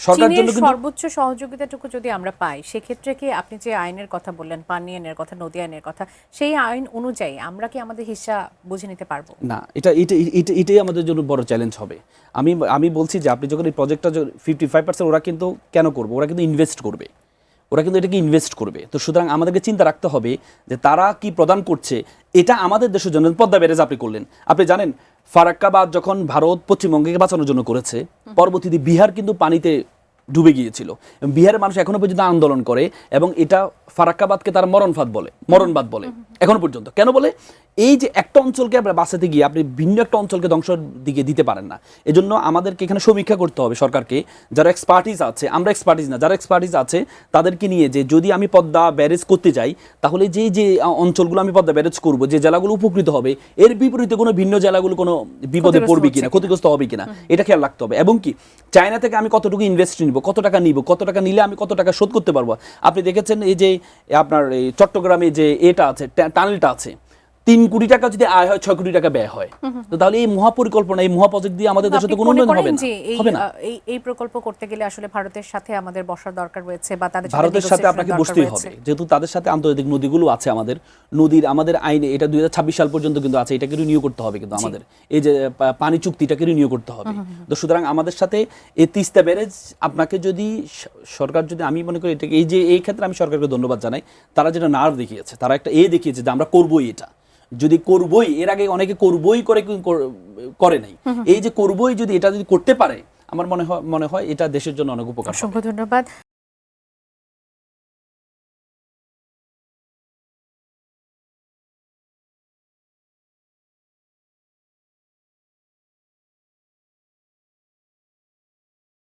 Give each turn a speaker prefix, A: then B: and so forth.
A: সরকার জন্য কিন্তু
B: সর্বোচ্চ সহযোগিতাটুকু যদি আমরা পাই সেক্ষেত্রে কি আপনি যে আইনের কথা বললেন, পানি আইনের কথা, নদী আইনের কথা, সেই আইন অনুযায়ী আমরা কি আমাদের হিস্সা বুঝে নিতে পারবো?
A: না, এটাই আমাদের জন্য বড় চ্যালেঞ্জ হবে। আমি বলছি যে আপনি যখন এই প্রজেক্টটা 55% ওরা কিন্তু কেন করবে, ওরা কিন্তু ইনভেস্ট করবে, ওরা কিন্তু এটাকে ইনভেস্ট করবে। তো সুতরাং আমাদেরকে চিন্তা রাখতে হবে যে তারা কি প্রদান করছে, এটা আমাদের দেশের জন্য। পদ্মা ব্যারেজ আপনি করলেন, আপনি জানেন ফারাক্কাবাদ যখন ভারত পশ্চিমবঙ্গকে বাঁচানোর জন্য করেছে, পরবর্তীতে বিহার কিন্তু পানিতে ডুবে গিয়েছিল। বিহারের মানুষ এখনো পর্যন্ত আন্দোলন করে এবং এটা ফারাক্কাবাদকে তারা মরণবাদ বলে এখনো পর্যন্ত। কেন বলে? এই যে একটা অঞ্চলকে আমরা বাঁচাতে গিয়ে আপনি ভিন্ন একটা অঞ্চলকে ধ্বংসের দিকে দিতে পারেন না। এজন্য আমাদেরকে এখানে সমীক্ষা করতে হবে সরকারকে, যারা এক্সপার্টিস আছে, আমরা এক্সপার্টিস না, যারা এক্সপার্টিস আছে তাদেরকে নিয়ে, যে যদি আমি পদ্মা ব্যারেজ করতে যাই তাহলে যে অঞ্চলগুলো আমি পদ্মা ব্যারেজ করব, যে জেলাগুলো উপকৃত হবে, এর বিপরীতে কোনো ভিন্ন জেলাগুলো কোনো বিপদে পড়বে কিনা, ক্ষতিগ্রস্ত হবে কিনা, এটা খেয়াল রাখতে হবে। এবং কি চায়না থেকে আমি কতটুকু ইনভেস্ট নিব, কত টাকা নিব, কত টাকা নিলে আমি কত টাকা শোধ করতে পারবো। আপনি দেখেছেন এই যে আপনার এই চট্টগ্রামে যে এটা আছে, টানেলটা আছে, 3 কোটি টাকা যদি আয় হয়, 6 কোটি টাকা ব্যয় হয়। তো তাহলে এই মহাপরিকল্পনা, এই মহাপ্রজেক্ট দিয়ে আমাদের দেশে তো কোনো উন্নয়ন হবে না।
B: এই প্রকল্প করতে গেলে আসলে ভারতের সাথে আমাদের বসার দরকার রয়েছে, বা তাদের
A: ভারতের সাথে আপনাকে বসতেই হবে, যেহেতু তাদের সাথে আন্তর্জাতিক নদীগুলো আছে, আমাদের আইনে এটা 2026 সাল পর্যন্ত কিন্তু আছে, এটাকে রিনিউ করতে হবে। কিন্তু আমাদের এই যে পানি চুক্তিটাকে রিনিউ করতে হবে। তো সুতরাং আমাদের সাথে এই তিস্তা ব্যারেজ, আপনাকে যদি সরকার যদি, আমি মনে করি এটাকে এই ক্ষেত্রে আমি সরকারকে ধন্যবাদ জানাই, তারা যেটা নার্ভ দেখিয়েছে, তারা একটা দেখিয়েছে যে আমরা করবোই এটা। যদি করবই, এর আগে অনেকে করবই করে নাই, এই যে করবই, যদি এটা যদি করতে পারে, আমার মনে হয় এটা দেশের জন্য অনেক উপকার।
B: অসংখ্য ধন্যবাদ।